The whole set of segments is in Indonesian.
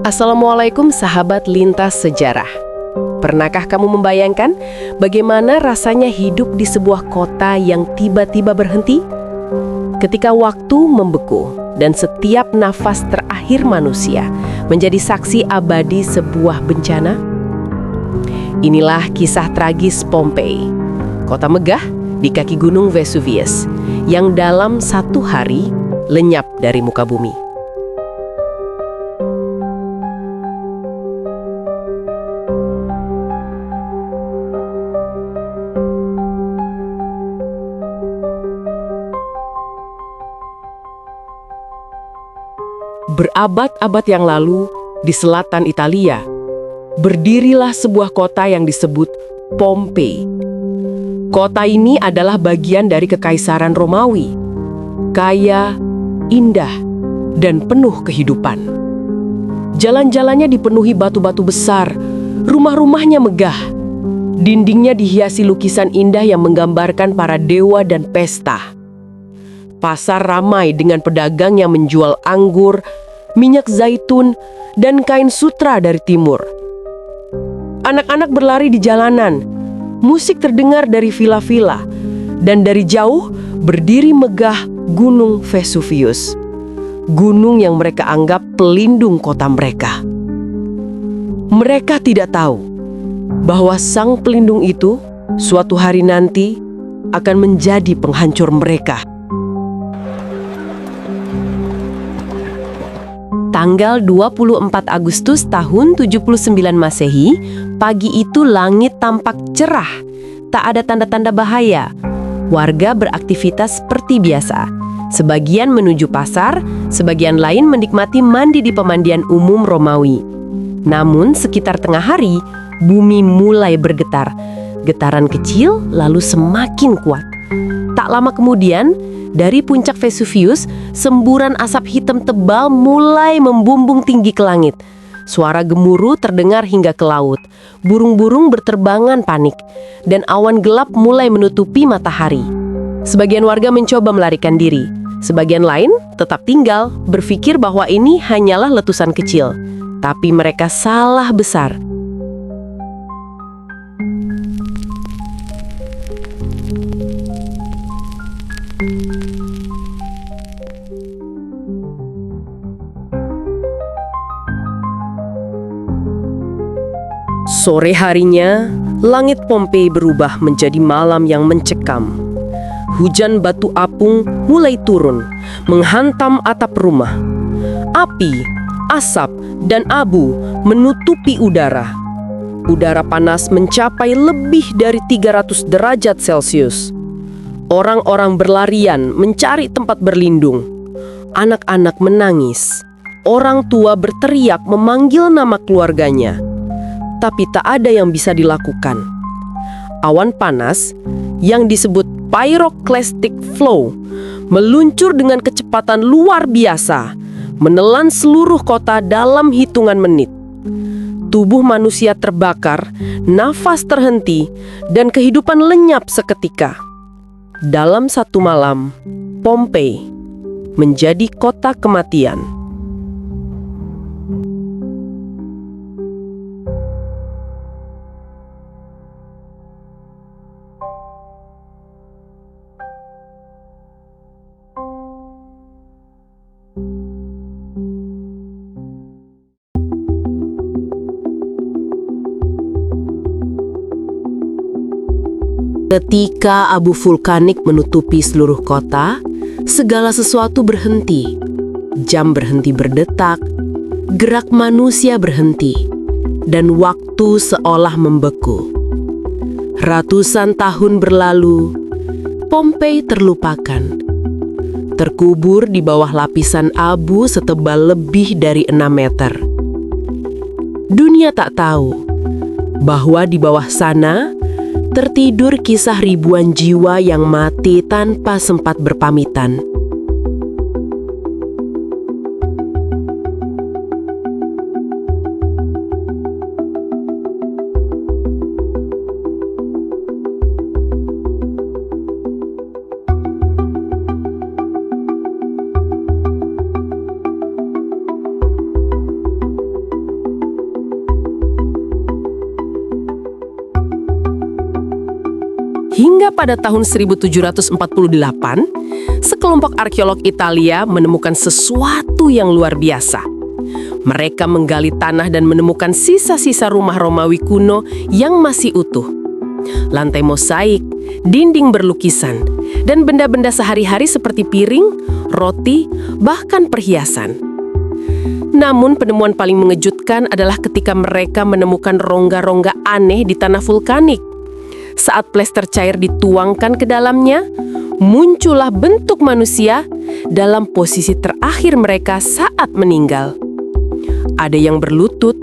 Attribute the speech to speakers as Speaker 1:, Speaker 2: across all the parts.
Speaker 1: Assalamualaikum sahabat lintas sejarah. Pernahkah kamu membayangkan bagaimana rasanya hidup di sebuah kota yang tiba-tiba berhenti? Ketika waktu membeku dan setiap nafas terakhir manusia menjadi saksi abadi sebuah bencana? Inilah kisah tragis Pompei, kota megah di kaki gunung Vesuvius yang dalam satu hari lenyap dari muka bumi. Berabad-abad yang lalu, di selatan Italia, berdirilah sebuah kota yang disebut Pompei. Kota ini adalah bagian dari Kekaisaran Romawi, kaya, indah, dan penuh kehidupan. Jalan-jalannya dipenuhi batu-batu besar, rumah-rumahnya megah, dindingnya dihiasi lukisan indah yang menggambarkan para dewa dan pesta. Pasar ramai dengan pedagang yang menjual anggur, minyak zaitun, dan kain sutra dari timur. Anak-anak berlari di jalanan, musik terdengar dari vila-vila, dan dari jauh berdiri megah Gunung Vesuvius, gunung yang mereka anggap pelindung kota mereka. Mereka tidak tahu bahwa sang pelindung itu suatu hari nanti akan menjadi penghancur mereka. Tanggal 24 Agustus tahun 79 Masehi, pagi itu langit tampak cerah, tak ada tanda-tanda bahaya. Warga beraktivitas seperti biasa. Sebagian menuju pasar, sebagian lain menikmati mandi di pemandian umum Romawi. Namun sekitar tengah hari, bumi mulai bergetar. Getaran kecil lalu semakin kuat. Tak lama kemudian, dari puncak Vesuvius, semburan asap hitam tebal mulai membumbung tinggi ke langit. Suara gemuruh terdengar hingga ke laut. Burung-burung berterbangan panik, dan awan gelap mulai menutupi matahari. Sebagian warga mencoba melarikan diri. Sebagian lain tetap tinggal, berpikir bahwa ini hanyalah letusan kecil. Tapi mereka salah besar. Sore harinya, langit Pompei berubah menjadi malam yang mencekam. Hujan batu apung mulai turun, menghantam atap rumah. Api, asap, dan abu menutupi udara. Udara panas mencapai lebih dari 300 derajat Celcius. Orang-orang berlarian mencari tempat berlindung. Anak-anak menangis. Orang tua berteriak memanggil nama keluarganya. Tapi tak ada yang bisa dilakukan. Awan panas yang disebut pyroclastic flow meluncur dengan kecepatan luar biasa, menelan seluruh kota dalam hitungan menit. Tubuh manusia terbakar, nafas terhenti, dan kehidupan lenyap seketika. Dalam satu malam, Pompei menjadi kota kematian. Ketika abu vulkanik menutupi seluruh kota, segala sesuatu berhenti. Jam berhenti berdetak, gerak manusia berhenti, dan waktu seolah membeku. Ratusan tahun berlalu, Pompei terlupakan. Terkubur di bawah lapisan abu setebal lebih dari 6 meter. Dunia tak tahu bahwa di bawah sana tertidur kisah ribuan jiwa yang mati tanpa sempat berpamitan. Hingga pada tahun 1748, sekelompok arkeolog Italia menemukan sesuatu yang luar biasa. Mereka menggali tanah dan menemukan sisa-sisa rumah Romawi kuno yang masih utuh. Lantai mosaik, dinding berlukisan, dan benda-benda sehari-hari seperti piring, roti, bahkan perhiasan. Namun penemuan paling mengejutkan adalah ketika mereka menemukan rongga-rongga aneh di tanah vulkanik. Saat plester cair dituangkan ke dalamnya, muncullah bentuk manusia dalam posisi terakhir mereka saat meninggal. Ada yang berlutut,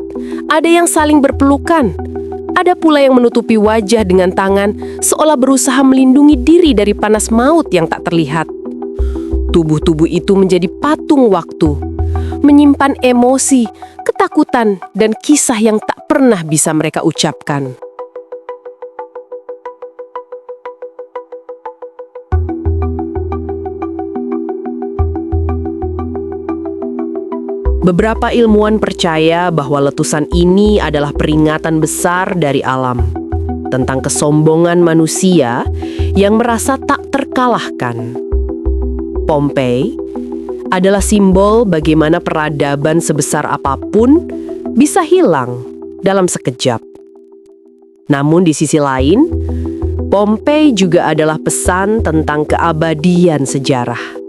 Speaker 1: ada yang saling berpelukan, ada pula yang menutupi wajah dengan tangan seolah berusaha melindungi diri dari panas maut yang tak terlihat. Tubuh-tubuh itu menjadi patung waktu, menyimpan emosi, ketakutan, dan kisah yang tak pernah bisa mereka ucapkan. Beberapa ilmuwan percaya bahwa letusan ini adalah peringatan besar dari alam tentang kesombongan manusia yang merasa tak terkalahkan. Pompeii adalah simbol bagaimana peradaban sebesar apapun bisa hilang dalam sekejap. Namun di sisi lain, Pompeii juga adalah pesan tentang keabadian sejarah.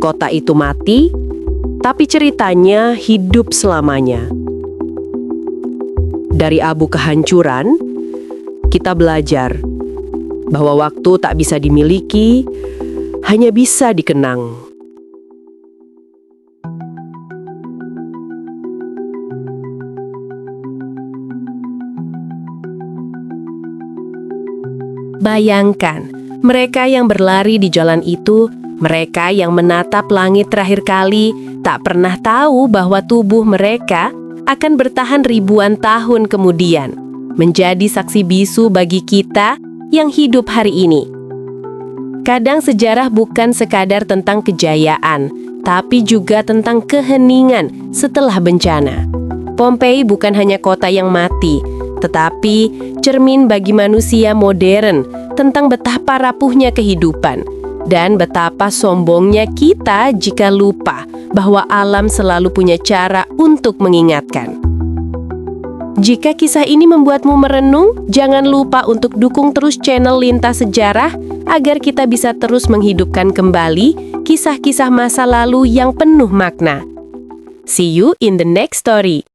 Speaker 1: Kota itu mati, tapi ceritanya hidup selamanya. Dari abu kehancuran, kita belajar bahwa waktu tak bisa dimiliki, hanya bisa dikenang. Bayangkan, mereka yang berlari di jalan itu, mereka yang menatap langit terakhir kali, tak pernah tahu bahwa tubuh mereka akan bertahan ribuan tahun kemudian, menjadi saksi bisu bagi kita yang hidup hari ini. Kadang sejarah bukan sekadar tentang kejayaan, tapi juga tentang keheningan setelah bencana. Pompeii bukan hanya kota yang mati, tetapi cermin bagi manusia modern tentang betapa rapuhnya kehidupan dan betapa sombongnya kita jika lupa bahwa alam selalu punya cara untuk mengingatkan. Jika kisah ini membuatmu merenung, jangan lupa untuk dukung terus channel Lintas Sejarah agar kita bisa terus menghidupkan kembali kisah-kisah masa lalu yang penuh makna. See you in the next story.